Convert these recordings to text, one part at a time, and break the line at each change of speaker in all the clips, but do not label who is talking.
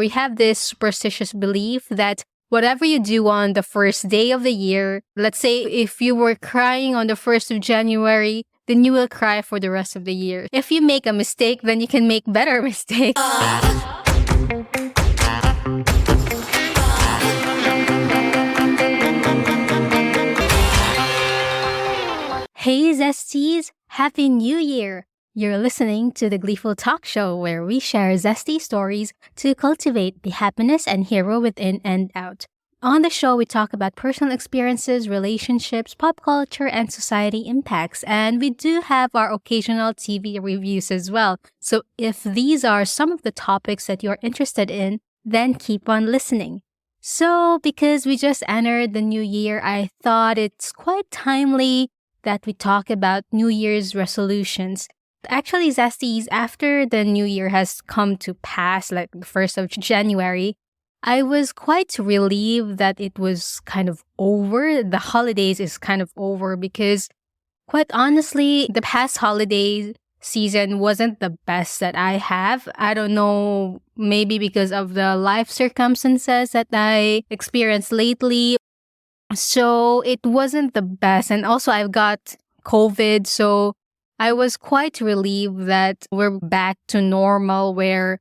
We have this superstitious belief that whatever you do on the first day of the year, let's say if you were crying on the 1st of January, then you will cry for the rest of the year. If you make a mistake, then you can make better mistakes. Hey Zesties, Happy New Year! You're listening to the Gleeful Talkshow where we share zesty stories to cultivate the happiness and hero within and out. On the show, we talk about personal experiences, relationships, pop culture, and society impacts. And we do have our occasional TV reviews as well. So if these are some of the topics that you're interested in, then keep on listening. So because we just entered the new year, I thought it's quite timely that we talk about New Year's resolutions. Actually, Zesties, after the new year has come to pass, like the 1st of January, I was quite relieved that it was kind of over. The holidays is kind of over because, quite honestly, the past holiday season wasn't the best that I have. I don't know, maybe because of the life circumstances that I experienced lately. So it wasn't the best. And also I've got COVID. So I was quite relieved that we're back to normal where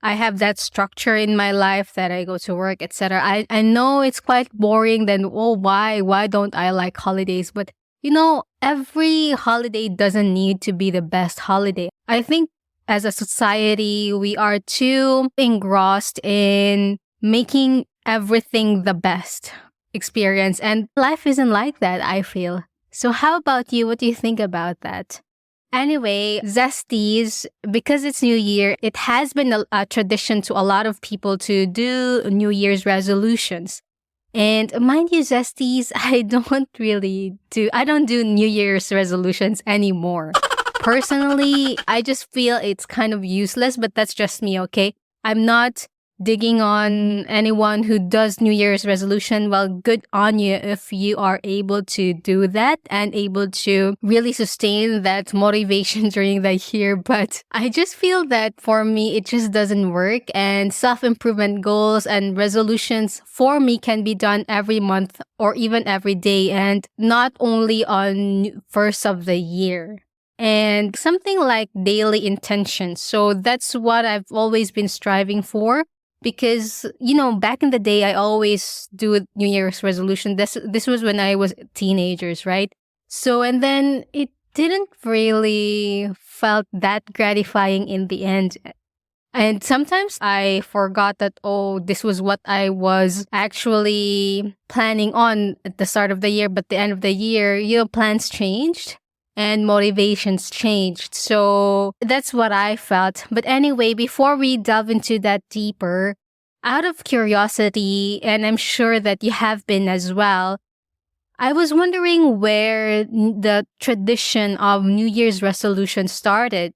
I have that structure in my life that I go to work, etc. I know it's quite boring. Then, why don't I like holidays? But every holiday doesn't need to be the best holiday. I think as a society, we are too engrossed in making everything the best experience. And life isn't like that, I feel. So how about you? What do you think about that? Anyway, Zesties, because it's New Year, it has been a tradition to a lot of people to do New Year's resolutions. And mind you, Zesties, I don't do New Year's resolutions anymore. Personally, I just feel it's kind of useless, but that's just me, okay? I'm not digging on anyone who does New Year's resolution. Well, good on you if you are able to do that and able to really sustain that motivation during the year. But I just feel that for me, it just doesn't work. And self-improvement goals and resolutions for me can be done every month or even every day, and not only on 1st of the year. And something like daily intentions. So that's what I've always been striving for. Because, back in the day, I always do New Year's resolution. This was when I was teenagers, right? So, and then it didn't really felt that gratifying in the end. And sometimes I forgot that, this was what I was actually planning on at the start of the year. But the end of the year, plans changed. And motivations changed. So that's what I felt. But anyway, before we delve into that deeper, out of curiosity, and I'm sure that you have been as well, I was wondering where the tradition of New Year's resolution started.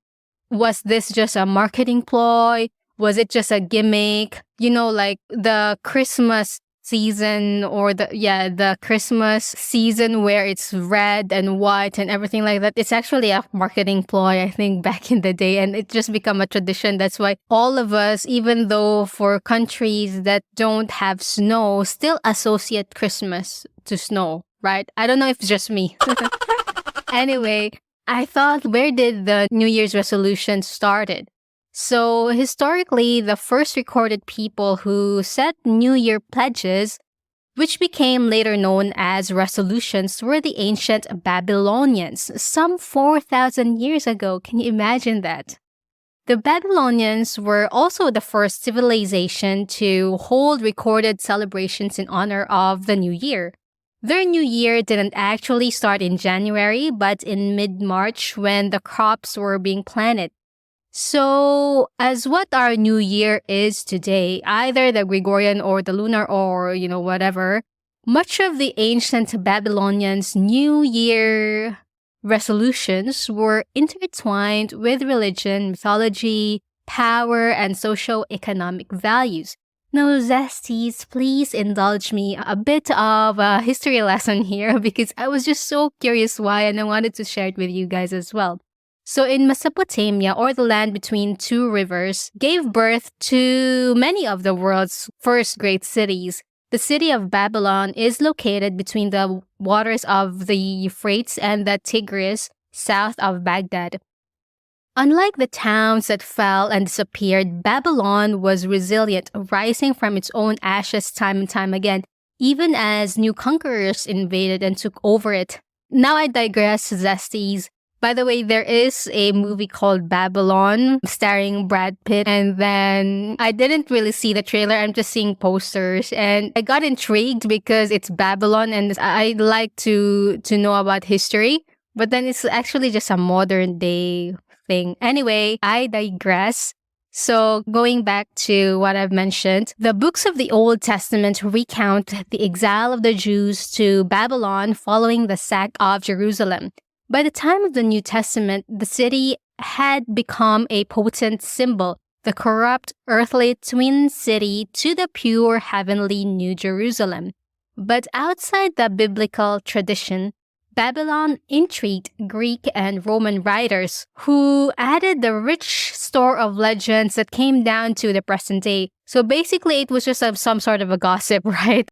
Was this just a marketing ploy? Was it just a gimmick? Like the Christmas season or the Christmas season where it's red and white and everything like that. It's actually a marketing ploy, I think, back in the day, and it just become a tradition. That's why all of us, even though for countries that don't have snow, still associate Christmas to snow, right? I don't know if it's just me. Anyway, I thought, where did the New Year's resolution started? So historically, the first recorded people who set New Year pledges, which became later known as resolutions, were the ancient Babylonians, some 4,000 years ago. Can you imagine that? The Babylonians were also the first civilization to hold recorded celebrations in honor of the New Year. Their New Year didn't actually start in January, but in mid-March when the crops were being planted. So, as what our New Year is today, either the Gregorian or the lunar or, whatever, much of the ancient Babylonians' New Year resolutions were intertwined with religion, mythology, power, and socio-economic values. Now, Zesties, please indulge me a bit of a history lesson here because I was just so curious why and I wanted to share it with you guys as well. So in Mesopotamia, or the land between two rivers, gave birth to many of the world's first great cities. The city of Babylon is located between the waters of the Euphrates and the Tigris, south of Baghdad. Unlike the towns that fell and disappeared, Babylon was resilient, rising from its own ashes time and time again, even as new conquerors invaded and took over it. Now I digress, Zesties. By the way, there is a movie called Babylon starring Brad Pitt, and then I didn't really see the trailer. I'm just seeing posters, and I got intrigued because it's Babylon, and I like to know about history. But then it's actually just a modern day thing. Anyway, I digress. So going back to what I've mentioned, the books of the Old Testament recount the exile of the Jews to Babylon following the sack of Jerusalem. By the time of the New Testament, the city had become a potent symbol, the corrupt earthly twin city to the pure heavenly New Jerusalem. But outside the biblical tradition, Babylon intrigued Greek and Roman writers who added the rich store of legends that came down to the present day. So basically, it was just some sort of a gossip, right?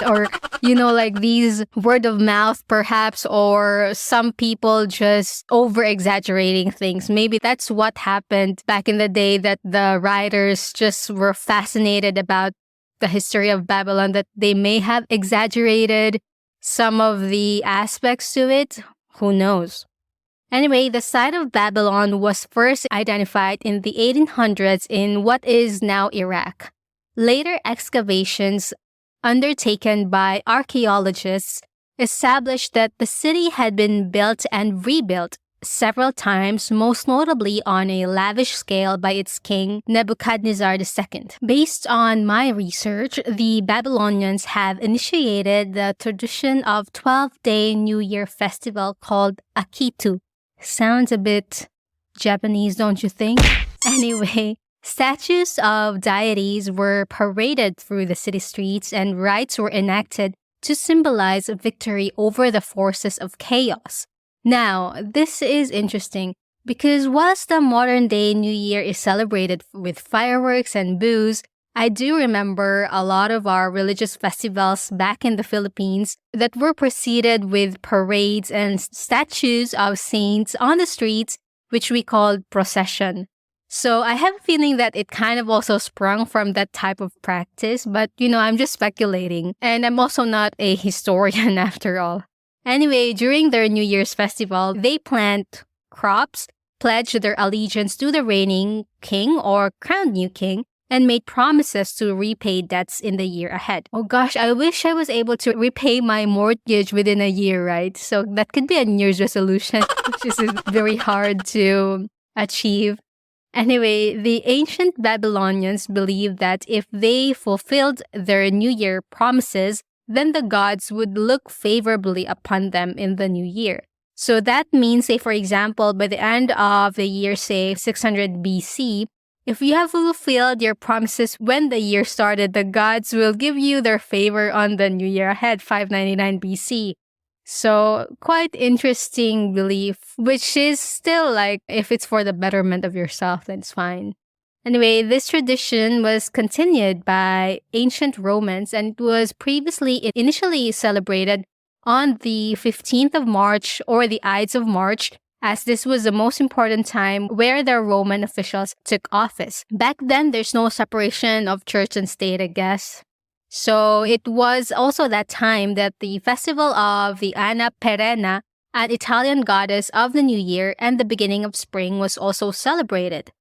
Or, like these word of mouth perhaps, or some people just over-exaggerating things. Maybe that's what happened back in the day, that the writers just were fascinated about the history of Babylon, that they may have exaggerated some of the aspects to it. Who knows? Anyway, the site of Babylon was first identified in the 1800s in what is now Iraq. Later excavations undertaken by archaeologists established that the city had been built and rebuilt several times, most notably on a lavish scale by its king Nebuchadnezzar II. Based on my research, the Babylonians have initiated the tradition of 12-day New Year festival called Akitu. Sounds a bit Japanese, don't you think? Anyway, statues of deities were paraded through the city streets and rites were enacted to symbolize victory over the forces of chaos. Now, this is interesting because whilst the modern day New Year is celebrated with fireworks and booze, I do remember a lot of our religious festivals back in the Philippines that were preceded with parades and statues of saints on the streets, which we called procession. So I have a feeling that it kind of also sprung from that type of practice, but I'm just speculating. And I'm also not a historian after all. Anyway, during their New Year's festival, they plant crops, pledged their allegiance to the reigning king or crowned new king, and made promises to repay debts in the year ahead. Oh gosh, I wish I was able to repay my mortgage within a year, right? So that could be a New Year's resolution, which is very hard to achieve. Anyway, the ancient Babylonians believed that if they fulfilled their New Year promises, then the gods would look favorably upon them in the new year. So that means, say, for example, by the end of the year, say, 600 BC, if you have fulfilled your promises when the year started, the gods will give you their favor on the new year ahead, 599 BC. So quite interesting belief, which is still like, if it's for the betterment of yourself, then it's fine. Anyway, this tradition was continued by ancient Romans and it was previously initially celebrated on the 15th of March or the Ides of March, as this was the most important time where the Roman officials took office. Back then, there's no separation of church and state, I guess. So it was also that time that the festival of the Anna Perenna, an Italian goddess of the new year and the beginning of spring, was also celebrated.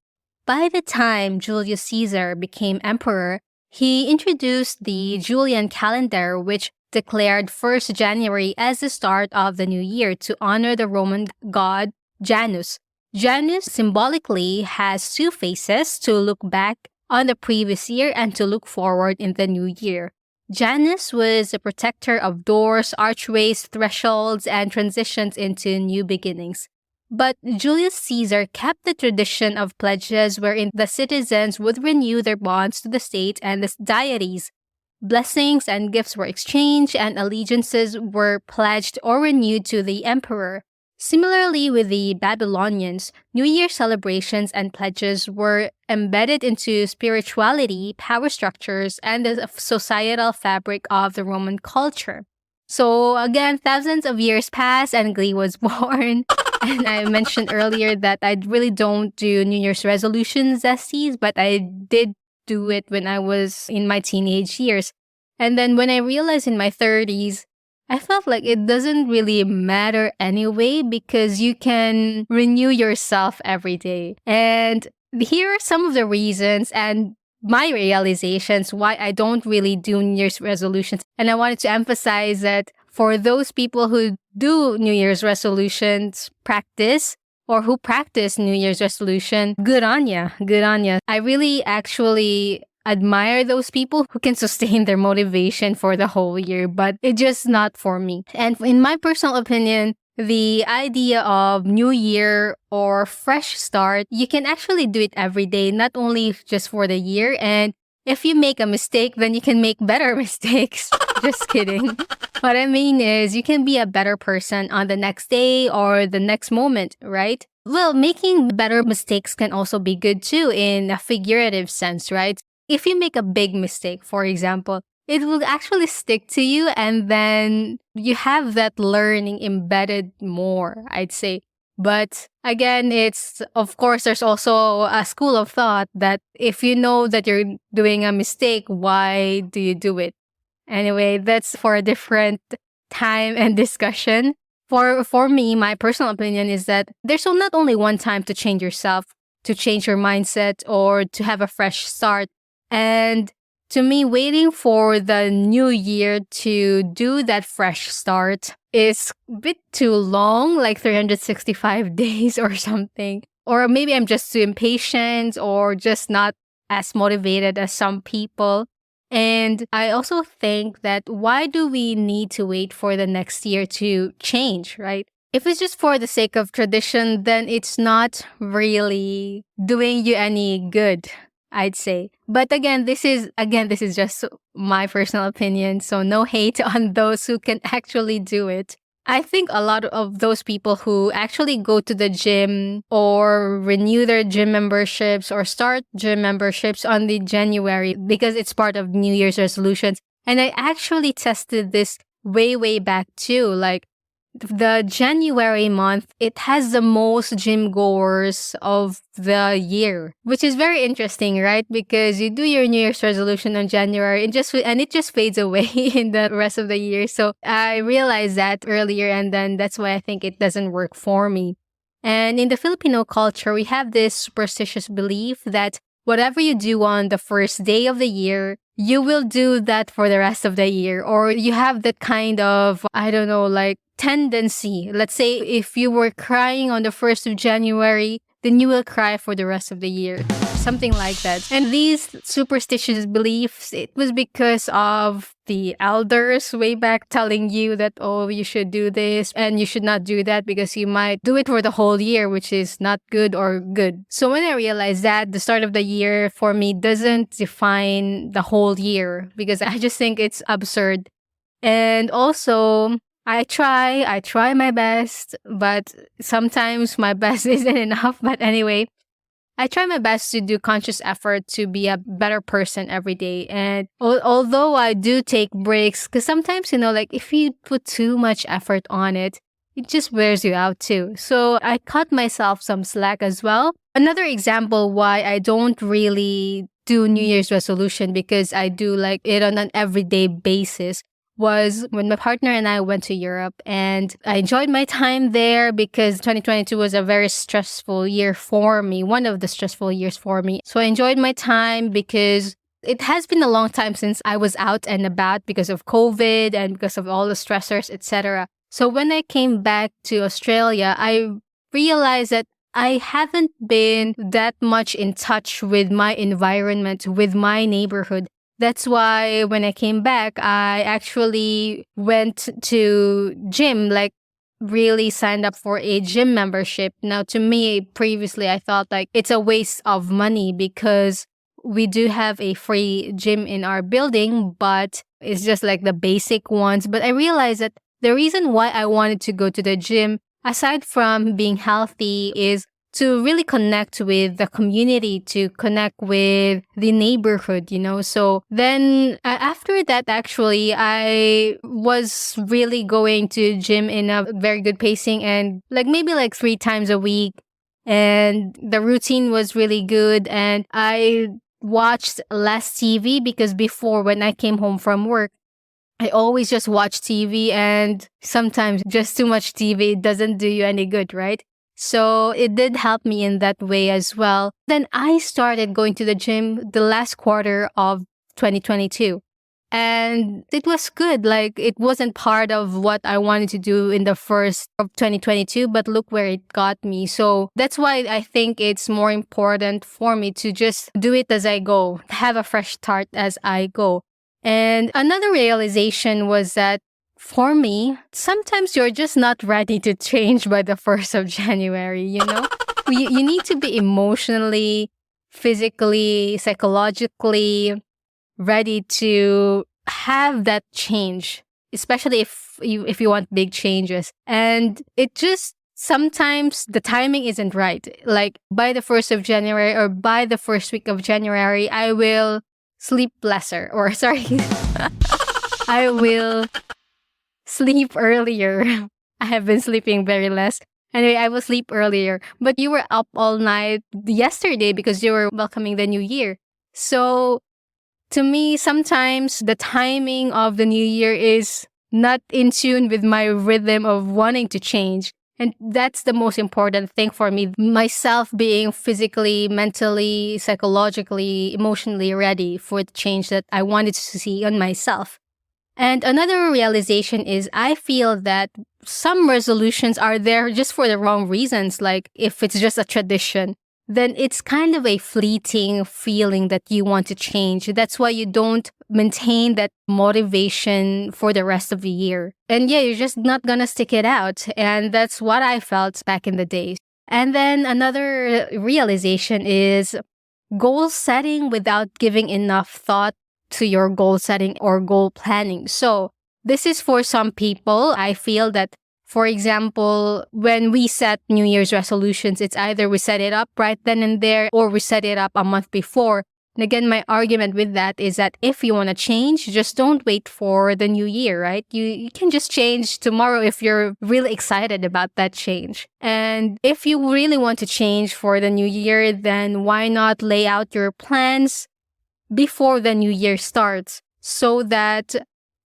By the time Julius Caesar became emperor, he introduced the Julian calendar, which declared 1st January as the start of the new year to honor the Roman god Janus. Janus symbolically has two faces, to look back on the previous year and to look forward in the new year. Janus was a protector of doors, archways, thresholds, and transitions into new beginnings. But Julius Caesar kept the tradition of pledges wherein the citizens would renew their bonds to the state and the deities. Blessings and gifts were exchanged and allegiances were pledged or renewed to the emperor. Similarly, with the Babylonians, New Year celebrations and pledges were embedded into spirituality, power structures, and the societal fabric of the Roman culture. So, again, thousands of years passed and Glee was born. And I mentioned earlier that I really don't do New Year's resolutions, Zesties, but I did do it when I was in my teenage years. And then when I realized in my 30s, I felt like it doesn't really matter anyway because you can renew yourself every day. And here are some of the reasons and my realizations why I don't really do New Year's resolutions. And I wanted to emphasize that for those people who do New Year's resolutions practice or who practice New Year's resolution, good on ya. Good on ya. I really actually admire those people who can sustain their motivation for the whole year, but it's just not for me. And in my personal opinion, the idea of new year or fresh start, you can actually do it every day, not only just for the year. And if you make a mistake, then you can make better mistakes. Just kidding. What I mean is you can be a better person on the next day or the next moment, right? Well, making better mistakes can also be good too in a figurative sense, right? If you make a big mistake, for example, it will actually stick to you and then you have that learning embedded more, I'd say. But again, of course, there's also a school of thought that if you know that you're doing a mistake, why do you do it? Anyway, that's for a different time and discussion. For me, my personal opinion is that there's not only one time to change yourself, to change your mindset, or to have a fresh start. And to me, waiting for the new year to do that fresh start is a bit too long, like 365 days or something. Or maybe I'm just too impatient or just not as motivated as some people. And I also think that why do we need to wait for the next year to change, right? If it's just for the sake of tradition, then it's not really doing you any good, I'd say. But again, this is just my personal opinion, so no hate on those who can actually do it. I think a lot of those people who actually go to the gym or renew their gym memberships or start gym memberships on the January because it's part of New Year's resolutions. And I actually tested this way back too. Like the January month, it has the most gym goers of the year, which is very interesting, right? Because you do your New Year's resolution on January and it just fades away in the rest of the year. So I realized that earlier, and then that's why I think it doesn't work for me. And in the Filipino culture, we have this superstitious belief that whatever you do on the first day of the year, you will do that for the rest of the year. Or you have that kind of, I don't know, like tendency. Let's say if you were crying on the 1st of January, then you will cry for the rest of the year. Something like that. And these superstitious beliefs, it was because of the elders way back telling you that, oh, you should do this and you should not do that because you might do it for the whole year, which is not good or good. So when I realized that the start of the year for me doesn't define the whole year because I just think it's absurd. And also, I try my best, but sometimes my best isn't enough. But anyway, I try my best to do conscious effort to be a better person every day. And although I do take breaks, because sometimes, like if you put too much effort on it, it just wears you out too. So I cut myself some slack as well. Another example why I don't really do New Year's resolution because I do like it on an everyday basis was when my partner and I went to Europe, and I enjoyed my time there because 2022 was a very stressful year for me, one of the stressful years for me. So I enjoyed my time because it has been a long time since I was out and about because of COVID and because of all the stressors, etc. So when I came back to Australia, I realized that I haven't been that much in touch with my environment, with my neighborhood. That's why when I came back, I actually went to gym, like really signed up for a gym membership. Now, to me, previously, I thought like it's a waste of money because we do have a free gym in our building, but it's just like the basic ones. But I realized that the reason why I wanted to go to the gym aside from being healthy is to really connect with the community, to connect with the neighborhood, So then after that, actually, I was really going to gym in a very good pacing and maybe 3 times a week. And the routine was really good. And I watched less TV because before, when I came home from work, I always just watch TV, and sometimes just too much TV doesn't do you any good, right? So it did help me in that way as well. Then I started going to the gym the last quarter of 2022. And it was good. It wasn't part of what I wanted to do in the first of 2022, but look where it got me. So that's why I think it's more important for me to just do it as I go, have a fresh start as I go. And another realization was that for me, sometimes you're just not ready to change by the 1st of January, you need to be emotionally, physically, psychologically ready to have that change, especially if you want big changes. And it just sometimes the timing isn't right. By the 1st of January or by the first week of January, I will sleep lesser, or sorry, I will sleep earlier. I have been sleeping very less. Anyway, I will sleep earlier. But you were up all night yesterday because you were welcoming the new year. So to me, sometimes the timing of the new year is not in tune with my rhythm of wanting to change. And that's the most important thing for me, myself being physically, mentally, psychologically, emotionally ready for the change that I wanted to see on myself. And another realization is I feel that some resolutions are there just for the wrong reasons. If it's just a tradition, then it's kind of a fleeting feeling that you want to change. That's why you don't maintain that motivation for the rest of the year. And yeah, you're just not gonna stick it out. And that's what I felt back in the days. And then another realization is goal setting without giving enough thought to your goal setting or goal planning. So this is for some people. I feel that, for example, when we set New Year's resolutions, it's either we set it up right then and there or we set it up a month before. And again, my argument with that is that if you want to change, just don't wait for the new year, right? You can just change tomorrow if you're really excited about that change. And if you really want to change for the new year, then why not lay out your plans before the new year starts so that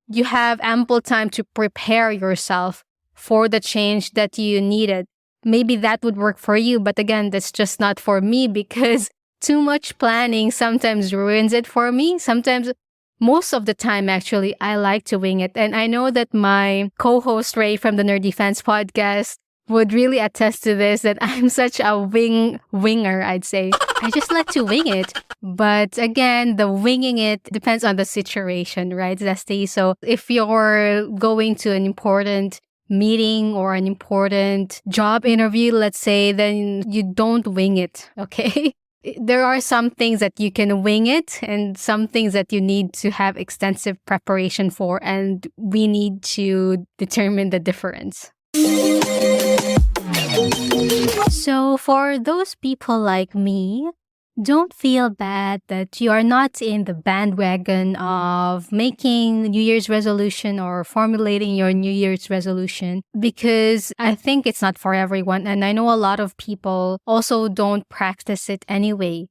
you have ample time to prepare yourself for the change that you needed. Maybe that would work for you, but again, that's just not for me because too much planning sometimes ruins it for me. Sometimes, most of the time, actually, I like to wing it. And I know that my co-host Ray from the Nerdy Fans podcast would really attest to this, that I'm such a winger, I'd say. I just like to wing it. But again, the winging it depends on the situation, right, Zesty? So if you're going to an important meeting or an important job interview, let's say, then you don't wing it, okay? There are some things that you can wing it and some things that you need to have extensive preparation for, and we need to determine the difference. So for those people like me, don't feel bad that you are not in the bandwagon of making New Year's resolution or formulating your New Year's resolution, because I think it's not for everyone. And I know a lot of people also don't practice it anyway.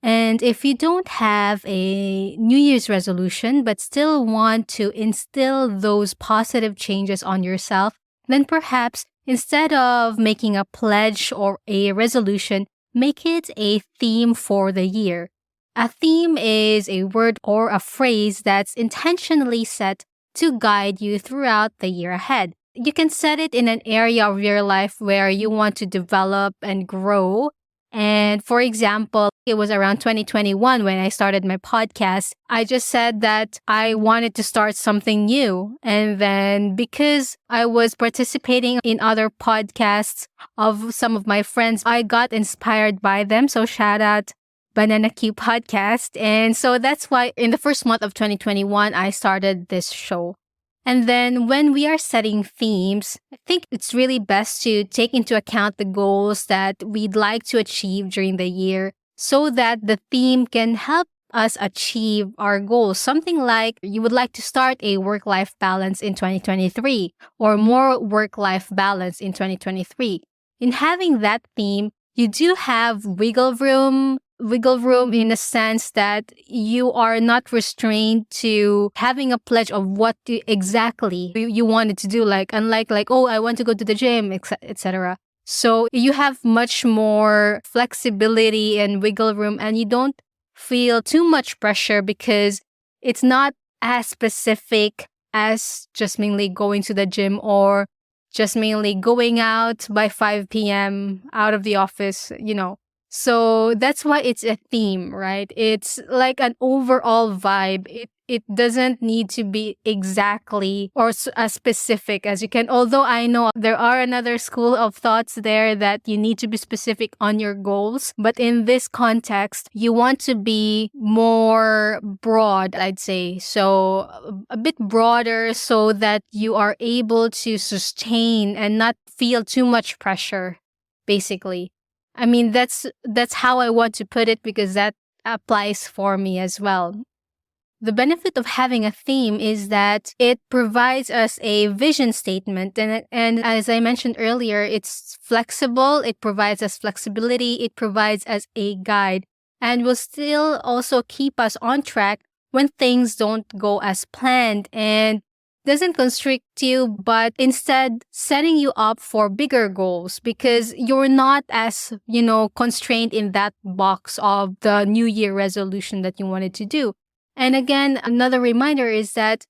And if you don't have a New Year's resolution but still want to instill those positive changes on yourself, then perhaps instead of making a pledge or a resolution, make it a theme for the year. A theme is a word or a phrase that's intentionally set to guide you throughout the year ahead. You can set it in an area of your life where you want to develop and grow. And for example, it was around 2021 when I started my podcast. I just said that I wanted to start something new. And then because I was participating in other podcasts of some of my friends, I got inspired by them. So shout out Banana Q podcast. And so that's why in the first month of 2021, I started this show. And then when we are setting themes, I think it's really best to take into account the goals that we'd like to achieve during the year so that the theme can help us achieve our goals. Something like you would like to start a work-life balance in 2023 or more work-life balance in 2023. In having that theme, you do have wiggle room in a sense that you are not restrained to having a pledge of what exactly you wanted to do, like unlike oh, I want to go to the gym, etc. So you have much more flexibility and wiggle room, and you don't feel too much pressure because it's not as specific as just mainly going to the gym or just mainly going out by 5 p.m. out of the office, So that's why it's a theme, right? It's like an overall vibe. It doesn't need to be exactly or as specific as you can. Although I know there are another school of thoughts there that you need to be specific on your goals. But in this context, you want to be more broad, I'd say. So a bit broader so that you are able to sustain and not feel too much pressure, basically. I mean, that's how I want to put it because that applies for me as well. The benefit of having a theme is that it provides us a vision statement. And as I mentioned earlier, it's flexible. It provides us flexibility. It provides us a guide and will still also keep us on track when things don't go as planned and doesn't constrict you, but instead setting you up for bigger goals because you're not as, constrained in that box of the New Year resolution that you wanted to do. And again, another reminder is that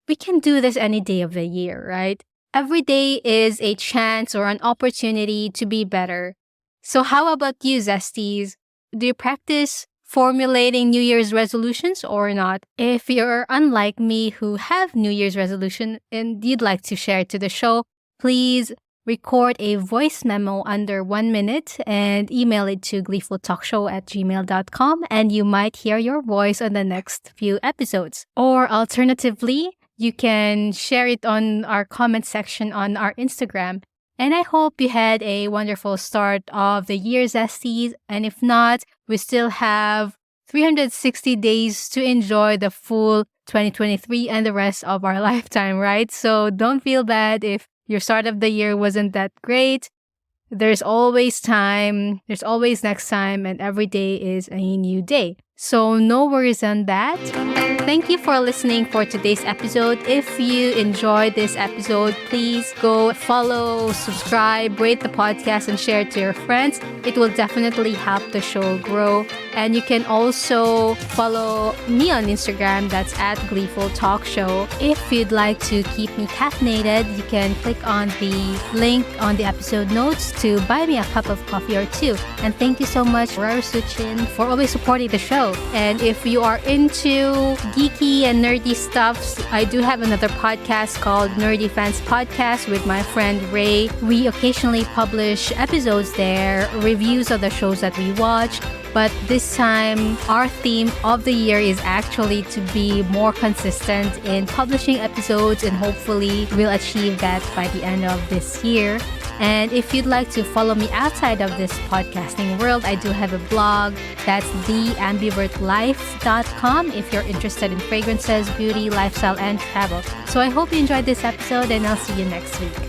we can do this any day of the year, right? Every day is a chance or an opportunity to be better. So how about you, Zesties? Do you practice formulating New Year's resolutions or not? If you're unlike me who have New Year's resolution and you'd like to share it to the show, please record a voice memo under 1 minute and email it to gleefultalkshow@gmail.com and you might hear your voice on the next few episodes. Or alternatively, you can share it on our comment section on our Instagram. And I hope you had a wonderful start of the year, Zesties. And if not, we still have 360 days to enjoy the full 2023 and the rest of our lifetime, right? So don't feel bad if your start of the year wasn't that great. There's always time. There's always next time. And every day is a new day. So no worries on that. Thank you for listening for today's episode. If you enjoyed this episode, please go follow, subscribe, rate the podcast, and share it to your friends. It will definitely help the show grow. And you can also follow me on Instagram. That's at Gleeful Talkshow. If you'd like to keep me caffeinated, you can click on the link on the episode notes to buy me a cup of coffee or two. And thank you so much, Rara Suchin, for always supporting the show. And if you are into geeky and nerdy stuffs, I do have another podcast called Nerdy Fans Podcast with my friend Ray. We occasionally publish episodes there, reviews of the shows that we watch. But this time, our theme of the year is actually to be more consistent in publishing episodes, and hopefully we'll achieve that by the end of this year. And if you'd like to follow me outside of this podcasting world, I do have a blog. That's theambivertlife.com if you're interested in fragrances, beauty, lifestyle, and travel. So I hope you enjoyed this episode, and I'll see you next week.